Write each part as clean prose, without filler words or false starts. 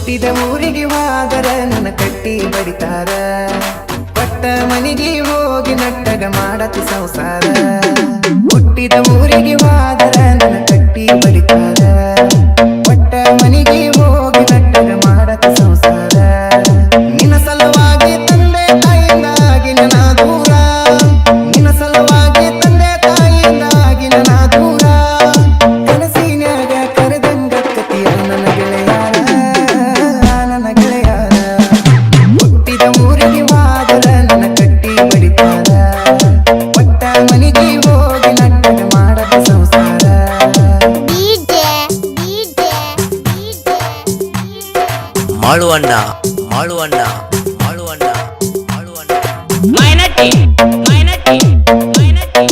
ಹುಟ್ಟಿದ ಊರಿಗೆ ಹೋದರ ನನ್ನ ಕಟ್ಟಿ ಬಡಿತಾರ, ಪಟ್ಟ ಮನೆಗೆ ಹೋಗಿ ನಟ್ಟಗ ಮಾಡತಿ ಸಂಸಾರ. ಹುಟ್ಟಿದ ಊರಿಗೆ ಹೋದರ ನನ್ನ ಕಟ್ಟಿ ಬಡಿತಾರ, ಪಟ್ಟ ಮನೆಗೆ ಹೋಗಿ ನಟ್ಟಗ ಮಾಡತಿ ಸಂಸಾರ. ನಿನ್ನ ಸಲುವಾಗಿ ತಂದೆ ತಾಯಿಯಿಂದಾಗಿ ನನ್ನ ದೂರ, ನಿನ್ನ ಸಲುವಾಗಿ ತಂದೆ ತಾಯಿಯಿಂದಾಗಿ ನನ್ನ ದೂರ. ಕನಸಿನ್ಯಾಗ ಕರೆದಂಗ ಕತಿಯ ನನ್ನ ಗೆಳೆಯಾರ, ನನ್ನ ಗೆಳೆಯಾರ. ಹುಟ್ಟಿದ ಊರಿಗೆ ಹೋದರ ನನ್ನ ಕಟ್ಟಿ ಬಡಿತಾರ, ಪಟ್ಟ ಮನೆಗೆ ಹೋಗಿ ನಟ್ಟಗ ಮಾಡದ ಸಂಸಾರ. ಮಾಳುವಣ್ಣ ಮಾಳುವಣ್ಣ ಮಾಳುವಣ್ಣ ಮಾಳುವಣ್ಣ ಮೈನಟ್ಟಿ ಮೈನಟ್ಟಿ ಮೈನಟ್ಟಿ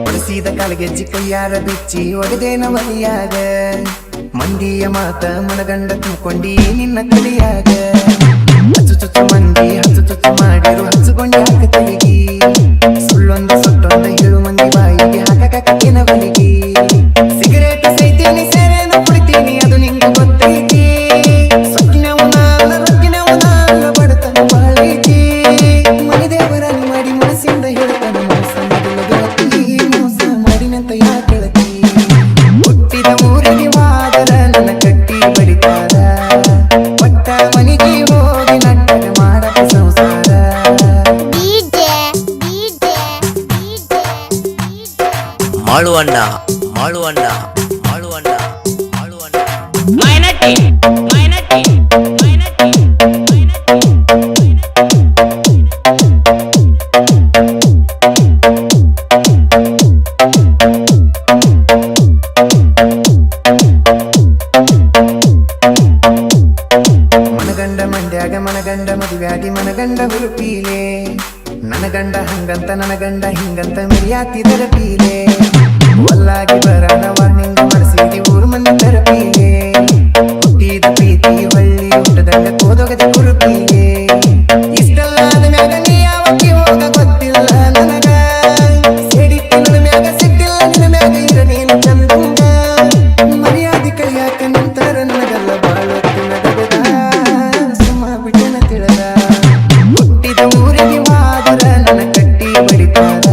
ಒಡಿಸಿದ ಕಾಲಿಗೆಜ್ಜಿ ಕೈಯಾರ ಬಿಚ್ಚಿ ಒಡೆದೇನ ಮರಿಯಾಗ, ಮಂದಿಯ ಮಾತ ಮನಗಂಡ ತುಂಬಿಕೊಂಡಿ ನಿನ್ನ ಕಲಿಯಾಗ. ಹಚ್ಚು ಚುಚ್ಚು ಮಂದಿ ಹಚ್ಚು ಚುಚ್ಚು ಮಾಡಿರು ಹಚ್ಚುಕೊಂಡಿ ಹಾಕ ತಲಿಗಿ, ಸುಳ್ಳೊಂದ ಸೊಟ್ಟೊಂದ ಏಳು ಮಂದಿ ಬಾಯಿಗೆ ಹಾಕಕ ಕಟ್ಟಿನ ಬಲಿಗಿ. ಸಿಗರೇಟ್ ಸೈತೀನಿ ಸೇರೇನ ಕುಡಿತೀನಿ ಅದು ನಿಂಗೆ ಗೊತ್ತೈತಿ, ಸೊಕ್ಕಿನವನ ಅಲ್ಲ ರೊಕ್ಕಿನವನ ಅಲ್ಲ ಬಡತನ ಬಾಳೈತಿ. ಮನೆ ದೇವರನ್ನು ಮಾಡಿ ಮನಸ್ಸಿಂದ ಹೇಳ್ತಾನ ಮೋಸ ಮಾಡಲಗತಿ, ಮೋಸ ಮಾಡಿನಂತ ಯಾಕೆ ಹೇಳ್ತಿ. ಹುಟ್ಟಿದ ಊರಿಗೆ ಹೋದರ ನನ್ನ ಕಟ್ಟಿ ಬಡಿತಾರ, ಪಟ್ಟ ಮನೆಗೆ ಹೋಗಿ ನಟ್ಟಗ ಮಾಡಕ ಸಂಸಾರ. ಮಾಳುವಣ್ಣ ಮಾಳುವಣ್ಣ ಮಾಳುವಣ್ಣ ಮಾಳುವಣ್ಣ ಮೈನಟ್ಟಿ ಮೈನಟ್ಟಿ ಮೈನಟ್ಟಿ ಮನಗಂಡ ಮಂಡ್ಯಾಗ ಮನಗಂಡ ಮದುವ್ಯಾಗಿ ಮನಗಂಡ ಹುರುಪೀಲೆ, ನನ್ನ ಗಂಡ ಹಂಗಂತ ನನ್ನ ಗಂಡ ಹಿಂಗಂತ ಮಿರಿಯಾತಿದರ ಪೀಲೆ. ಒಲ್ಲಾಗಿ ಬರಾನ ವಾರ್ನಿಂಗ್ ಮಾಡಿಸಿದಿ ಊರು ಮಂದಿ ತರಪೀಲೆ, ಹುಟ್ಟಿದ ಪ್ರೀತಿ ಹೊಳ್ಳಿ ಹುಟ್ಟದಂಗ ಕೋದೊಗದ ಕುರುಪೀಲೆ. ಇಷ್ಟೆಲ್ಲ ಆದ ಮ್ಯಾಗ ನೀ ಯಾವತ್ತಿ ಹೋಗ ಗೊತ್ತಿಲ್ಲ ನನಗ, ಸೇಡಿಟ್ಟಿ ನನ್ನ ಮ್ಯಾಗ ಸಿಟ್ಟಿಲ್ಲ ನಿನ್ನ ಮ್ಯಾಗ ಇರ ನೀನು ಚಂದಂಗ. ಮರ್ಯಾದಿ ಕೈಯಾಕ ನಂತರ ನನಗಲ್ಲ ಬಾಳೊತ್ತಿ ನಗದ, ಸುಮ್ಮ ಬಿಟ್ಟನ ತಿಳಿದ. ಹುಟ್ಟಿದ ಊರಿಗೆ ಹೋದರ ನನ್ನ ಕಟ್ಟಿ ಬಡಿತಾರ,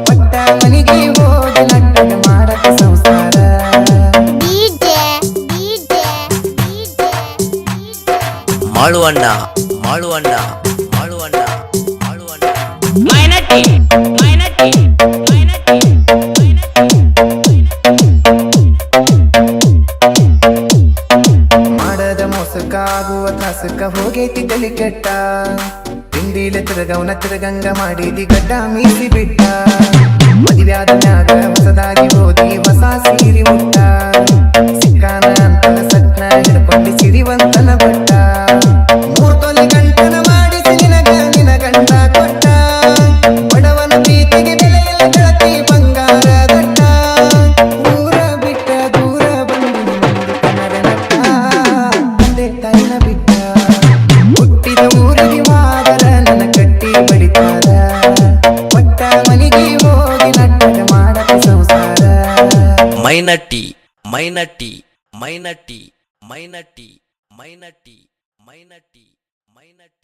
ಪಟ್ಟ ಮನೆಗೆ ಹೋಗಿ ನಟ್ಟಗ ಮಾಡಕ ಸಂಸಾರ. ಮಾಳುವಣ್ಣ ಮಾಳುವಣ್ಣ ಮಾಳುವಣ್ಣ ಮಾಳುವಣ್ಣ ಮೈನಟ್ಟಿ ಮೈನಟ್ಟಿ ಮೈನಟ್ಟಿ ಮಾಡದ ಮೋಸಕ್ಕ ಆಗುವ ತ್ರಾಸಕ್ಕ ಹೋಗೈತಿ ತಲಿ ಕೆಟ್ಟ, ತಿಂಡಿಲೆ ತಿರುಗವನ ತಿರುಗಂಗ ಮಾಡಿದಿ ಗಡ್ಡ ಮೀಸಿ ಬಿಟ್ಟ. ಮದುವ್ಯಾದ ಮ್ಯಾಗ ಹೊಸದಾಗಿ ಓದಿ ಹೊಸ ಸೀರಿ ಮುಟ್ಟ, ಸಿಕ್ಕಾನ ಅಂತ ಸಟ್ನ ಹಿಡ್ಕೊಂಡಿ ಸಿರಿವಂತನ ಬಟ್ಟ. ಮೂರ್ ತೊಲೆ ಗಂಟನ ಮಾಡಿಸಿ ನಿನಗ ನಿನ ಗಂಡ ಕೊಟ್ಟ, ಬಡವನ ಪ್ರೀತಿಗೆ ಬೆಲೆಯಿಲ್ಲ ಗೆಳತಿ ಬಂಗಾರ ದಟ್ಟ. ಊರ ಬಿಟ್ಟ ದೂರ ಬಂದು ಮಂದಿ ಕನ್ನಡ ನಟ್ಟ, ತಂದೆ ತಾಯಿನ ಬಿಟ್ಟ. ಹುಟ್ಟಿದ ಊರಿಗೆ ಹೋದರ ನನ್ನ ಕಟ್ಟಿ ಬಡಿತಾರ, ಪಟ್ಟ ಮನೆಗೆ ಹೋಗಿ ನಟ್ಟಗ ಮಾಡಕ ಸಂಸಾರ. ಮೈನಟ್ಟಿ ಮೈನಟ್ಟಿ ಮೈನಟ್ಟಿ ಮೈನಟ್ಟಿ ಮೈನಟ್ಟಿ ಮೈನಟ್ಟಿ ಮೈನಟ್ಟಿ